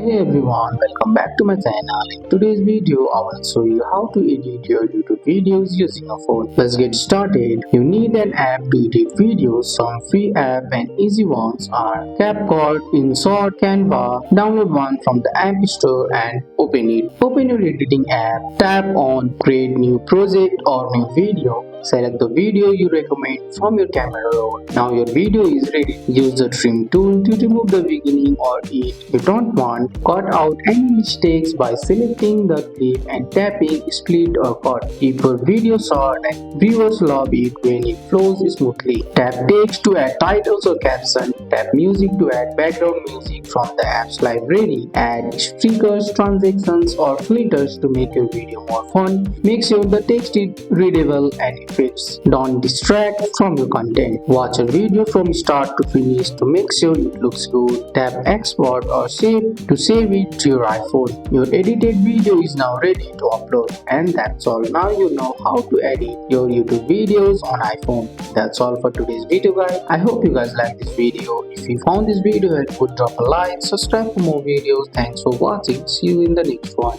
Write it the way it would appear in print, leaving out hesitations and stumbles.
Hey everyone, welcome back to my channel. In today's video, I will show you how to edit your YouTube videos using a phone. Let's get started. You need an app to edit videos. Some free app and easy ones are CapCut, InShot, Canva. Download one from the App Store and open it. Open your editing app. Tap on Create New Project or New Video. Select the video you recommend from your camera roll. Now your video is ready. Use the trim tool to remove the beginning or end you don't want. Cut out any mistakes by selecting the clip and tapping split or cut. Keep your video short and viewers love it when it flows smoothly. Tap text to add titles or caption. Tap music to add background music from the app's library. Add stickers, transactions or filters to make your video more fun. Make sure the text is readable and effects don't distract from your content. Watch a video from start to finish to make sure it looks good. Tap export or save to save it to your iPhone. Your edited video is now ready to upload. And that's all. Now you know how to edit your YouTube videos on iPhone. That's all for today's video guys. I hope you guys like this video. If you found this video helpful, drop a like, subscribe for more videos. Thanks for watching. See you in the next one.